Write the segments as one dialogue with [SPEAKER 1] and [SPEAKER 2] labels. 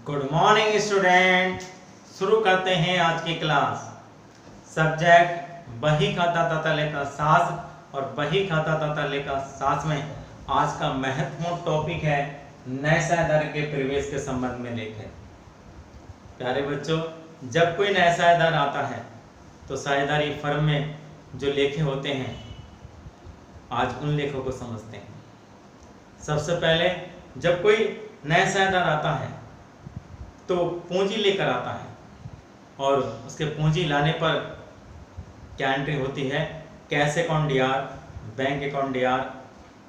[SPEAKER 1] Good morning student. शुरू करते हैं आज की क्लास। सब्जेक्ट बही खाता तथा लेखा शास्त्र और बही खाता तथा लेखा शास्त्र में आज का महत्वपूर्ण टॉपिक है नए साझेदार के प्रवेश के संबंध में लेखे। प्यारे बच्चों, जब कोई नया साझेदार आता है तो साझेदारी फर्म में जो लेखे होते हैं, आज उन लेखों को समझते हैं। सबसे पहले जब कोई नया साझेदार आता है तो पूंजी लेकर आता है और उसके पूंजी लाने पर क्या एंट्री होती है, cash account DR, bank account D R.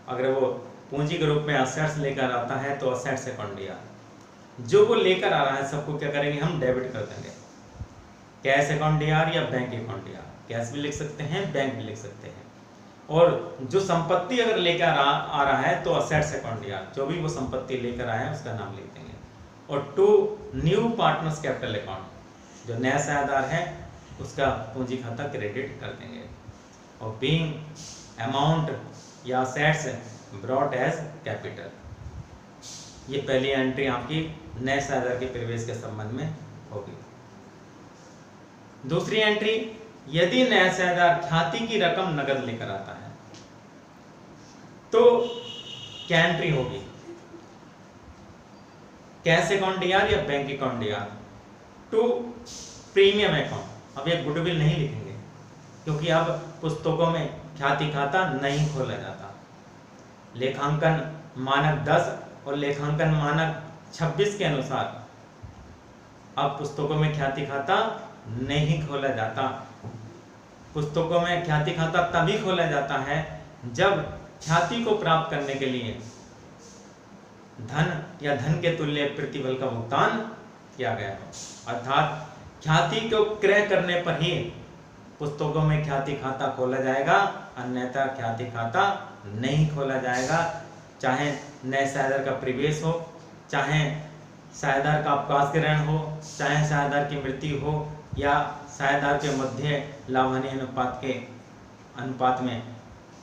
[SPEAKER 1] अगर वो पूंजी के रूप में असेट्स लेकर आता है तो असेट्स अकाउंट डीआर। जो वो लेकर आ रहा है सबको क्या करेंगे, हम डेबिट कर देंगे। कैश अकाउंट डीआर या बैंक अकाउंट डीआर, कैश भी लिख सकते हैं, बैंक भी लिख सकते हैं। और जो संपत्ति अगर लेकर आ रहा है तो असेट्स अकाउंट डीआर, जो भी वो संपत्ति लेकर आया है उसका नाम लिख देंगे। और to new partners capital account, जो नया साझेदार है उसका पूंजी खाता क्रेडिट कर देंगे। और बीइंग अमाउंट या असेट्स ब्रॉट एज कैपिटल, ये पहली एंट्री आपकी नए साझेदार के प्रवेश के संबंध में होगी। दूसरी एंट्री, यदि नया साझेदार ख्याति की रकम नगद लेकर आता है तो क्या एंट्री होगी, कैश अकाउंट डीआर या bank account DR. To premium account, अब ये गुडविल नहीं लिखेंगे क्योंकि अब पुस्तकों में ख्याति खाता नहीं खोला जाता। लेखांकन मानक 10 और लेखांकन मानक 26 के अनुसार अब पुस्तकों में ख्याति खाता नहीं खोला जाता। पुस्तकों में ख्याति खाता तभी खोला जाता है जब ख्याति को प्राप्त करने के लिए धन या धन के तुल्य प्रतिफल का भुगतान किया गया हो। अर्थात ख्याति को क्रय करने पर ही पुस्तकों में ख्याति खाता खोला जाएगा, अन्यथा ख्याति खाता नहीं खोला जाएगा। चाहे नए साझेदार का प्रवेश हो, चाहे साझेदार का अवकाश ग्रहण हो, चाहे साझेदार की मृत्यु हो या साझेदार के मध्य लाभ हानि अनुपात में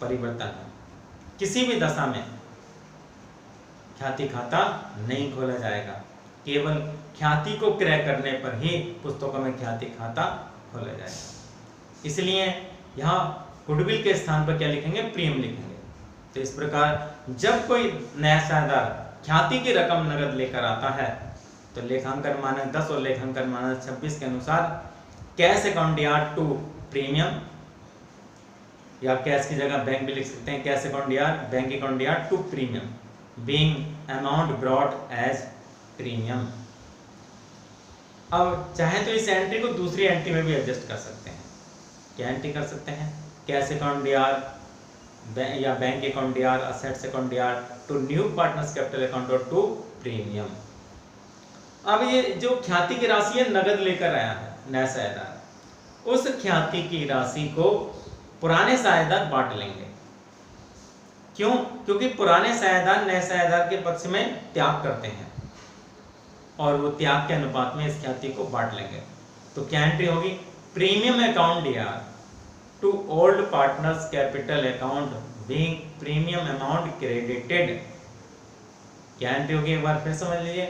[SPEAKER 1] परिवर्तन हो, किसी भी दशा में ख्याति खाता नहीं खोला जाएगा। केवल ख्याति को क्रय करने पर ही पुस्तकों में ख्याति खाता खोला जाएगा। इसलिए यहाँ गुडविल के स्थान पर क्या लिखेंगे, प्रीमियम लिखेंगे। तो इस प्रकार जब कोई नया साझेदार ख्याति की रकम नगद लेकर आता है तो लेखांकन मानक 10 और लेखांकन मानक 26 के अनुसार cash account DR to premium, या कैश की जगह बैंक भी लिख सकते हैं, cash account DR, bank account DR to premium, being amount brought as premium. अब चाहे तो इस एंट्री को दूसरी एंट्री में भी एडजस्ट कर सकते हैं। क्या एंट्री कर सकते हैं, कैश अकाउंट डीआर या bank account DR, assets account DR to new partners capital account और टू प्रीमियम। अब ये जो ख्याति की राशि है नगद लेकर आया है नया साझेदार, उस ख्याति की राशि को पुराने साझेदार बांट लेंगे। क्यों? क्योंकि पुराने साझेदार नए साझेदार के पक्ष में त्याग करते हैं और वो त्याग के अनुपात में इस ख्याति को बांट लेंगे। तो क्या एंट्री होगी, premium account DR to old partners capital account being premium amount credited. क्या एंट्री होगी, एक बार फिर समझ लीजिए।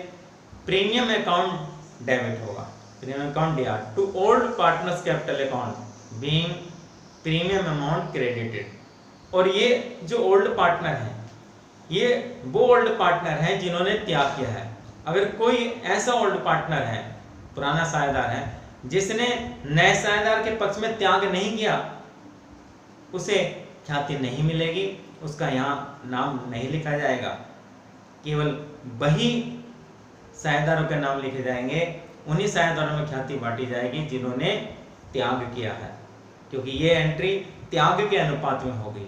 [SPEAKER 1] प्रीमियम अकाउंट डेबिट होगा, premium account DR to old partners capital account being premium amount credited. और ये जो ओल्ड पार्टनर है, ये वो ओल्ड पार्टनर है जिन्होंने त्याग किया है। अगर कोई ऐसा ओल्ड पार्टनर है, पुराना साझेदार है, जिसने नए साझेदार के पक्ष में त्याग नहीं किया, उसे ख्याति नहीं मिलेगी, उसका यहाँ नाम नहीं लिखा जाएगा। केवल वही साझेदारों के नाम लिखे जाएंगे, उन्हीं साझेदारों में ख्याति बांटी जाएगी जिन्होंने त्याग किया है, क्योंकि ये एंट्री त्याग के अनुपात में होगी।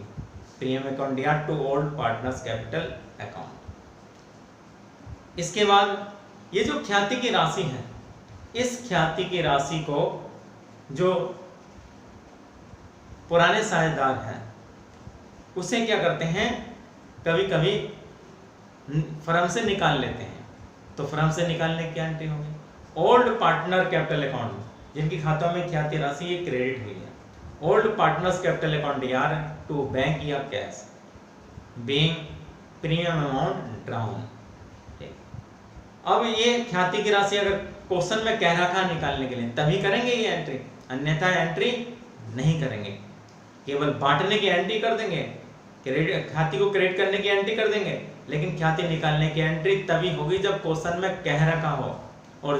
[SPEAKER 1] Premium account DR to old partners capital account. इसके बाद ये जो ख्याति की राशि है, इस ख्याति की राशि को जो पुराने साझेदार हैं उसे क्या करते हैं, कभी कभी फर्म से निकाल लेते हैं। तो फर्म से निकालने की एंट्री होगी ओल्ड पार्टनर कैपिटल अकाउंट, जिनकी खातों में ख्याति राशि ये क्रेडिट हुई है। Old partners capital account DR to bank या cash being premium amount drawn. अब ये ख्याति की राशि अगर क्वेश्चन में कह रखा निकालने के लिए तभी करेंगे ये एंट्री, अन्यथा एंट्री नहीं करेंगे। केवल बांटने की एंट्री कर देंगे, ख्याति को क्रिएट करने की एंट्री कर देंगे, लेकिन ख्याति निकालने की एंट्री तभी होगी जब क्वेश्चन में कह रखा हो। और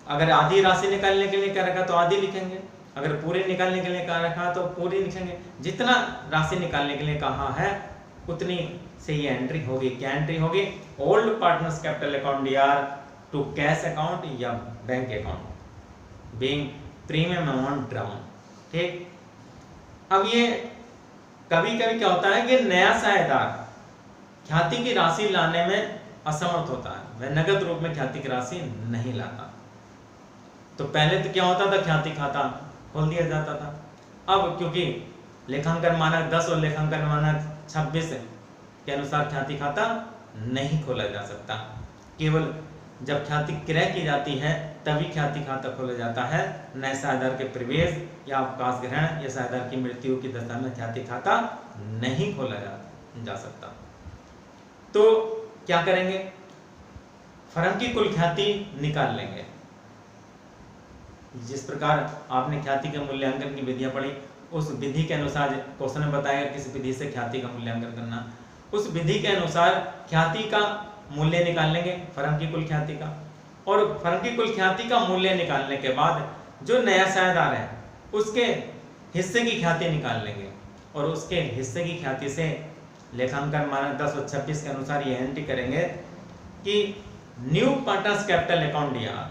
[SPEAKER 1] अगर आधी राशि निकालने के लिए कह रखा तो आधी लिखेंगे, अगर पूरी निकालने के लिए कह रखा तो पूरी लिखेंगे। जितना राशि निकालने के लिए कहा है उतनी से ये एंट्री होगी। क्या एंट्री होगी? Old partners capital account DR to cash account या bank account being premium amount drawn. ठीक, अब ये कभी कभी क्या होता है कि नया साझेदार ख्याति की राशि लाने में असमर्थ होता है, वह नगद रूप में ख्याति की राशि नहीं लाता। तो पहले तो क्या होता था, ख्याति खाता खोल दिया जाता था। अब क्योंकि लेखांकन मानक 10 और लेखांकन मानक 26 के अनुसार ख्याति खाता नहीं खोला जा सकता। केवल जब ख्याति क्रय की जाती है तभी ख्याति खाता खोला जाता है। नए साझेदार के प्रवेश या अवकाश ग्रहण या साझेदार की मृत्यु की दशा में ख्याति खाता नहीं खोला जा सकता। तो क्या करेंगे? फर्म की कुल ख्याति निकाल लेंगे। जिस प्रकार आपने ख्याति के मूल्यांकन की विधियां पढ़ी, उस विधि के अनुसार क्वेश्चन में बताया किस विधि से ख्याति का मूल्यांकन करना, उस विधि के अनुसार ख्याति का मूल्य निकाल लेंगे, फर्म की कुल ख्याति का। और फर्म की कुल ख्याति का मूल्य निकालने के बाद जो नया साझेदार है उसके हिस्से की ख्याति निकाल लेंगे, और उसके हिस्से की ख्याति से लेखांकन मानक 10 और 26 के अनुसार ये एंट्री करेंगे कि new partners capital account DR,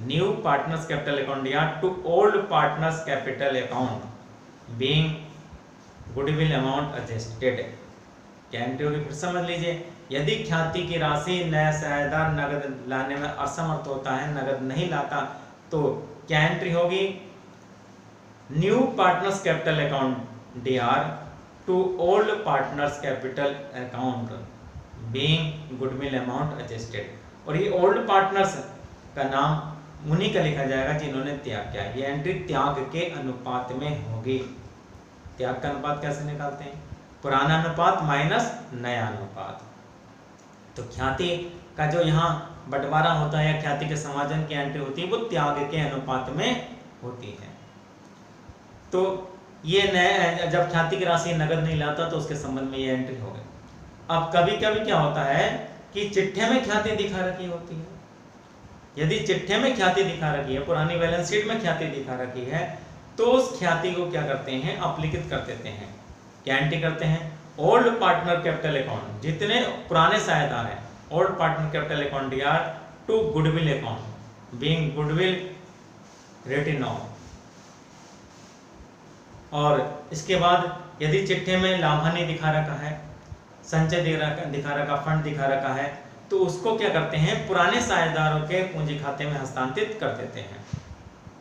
[SPEAKER 1] new partners capital account DR to old partners capital account being goodwill amount adjusted. क्या एंट्री होगी? फिर समझ लीजिए, यदि ख्याति की राशि नया साझेदार नगद लाने में असमर्थ होता है, नगद नहीं लाता, तो क्या एंट्री होगी? New partners capital account DR to old partners capital account being goodwill amount adjusted. और ये ओल्ड पार्टनर्स का नाम उन्हीं का लिखा जाएगा जिन्होंने त्याग किया। ये एंट्री त्याग के अनुपात में होगी। त्याग का अनुपात कैसे निकालते हैं? पुराना अनुपात माइनस नया अनुपात। तो ख्याति का जो यहाँ बंटवारा होता है या ख्याति के समाजन की एंट्री होती है वो त्याग के अनुपात में होती है। तो ये नया, जब ख्याति की राशि नगद नहीं लाता तो उसके संबंध में ये एंट्री हो गई। अब कभी कभी क्या होता है कि चिट्ठे में ख्याति दिखा रखी होती है। यदि चिट्ठे में ख्याति दिखा रखी है, पुरानी बैलेंस शीट में ख्याति दिखा रखी है, तो उस ख्याति को क्या करते हैं? अपलिखित कर देते हैं। क्या एंट्री करते हैं? ओल्ड पार्टनर कैपिटल अकाउंट, जितने पुराने साझेदार हैं, old partner capital account DR to goodwill account being goodwill written off. और इसके बाद यदि चिट्ठे में लाभानी दिखा रखा है, संचय दिखा रखा, फंड दिखा रखा है, तो उसको क्या करते हैं? पुराने साझेदारों के पूंजी खाते में हस्तांतरित कर देते हैं।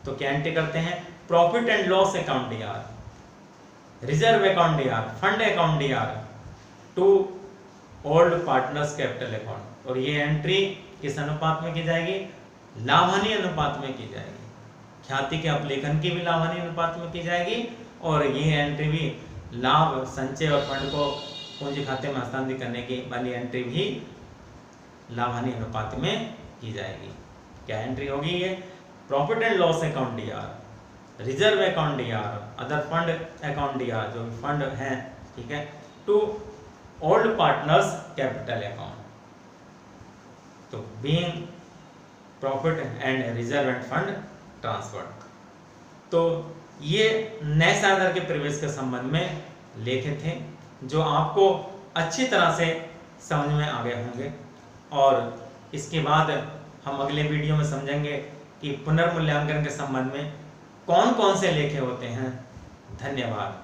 [SPEAKER 1] तो क्या एंट्री करते हैं? Profit and loss account DR, reserve account DR, fund account DR to old partners capital account. और ये एंट्री किस अनुपात में की जाएगी? लाभानी अनुपात में की जाएगी। ख्याति के अपलेखन की भी लाभानी अनुपात में की जाएगी, और ये एंट्री भी लाभ, संचय और फंड को पूंजी खाते में हस्तांतरित करने की वाली एंट्री भी लाभानी अनुपात में की जाएगी। क्या एंट्री होगी? ये profit and loss account DR, reserve account DR, other fund account DR, जो फंड है, ठीक है, to old partners capital account. तो being profit and reserve and fund transfer. तो ये नए साझेदार के प्रवेश के संबंध में लेखे थे, जो आपको अच्छी तरह से समझ में आ गए होंगे। और इसके बाद हम अगले वीडियो में समझेंगे कि पुनर्मूल्यांकन के संबंध में कौन कौन से लेखे होते हैं। धन्यवाद।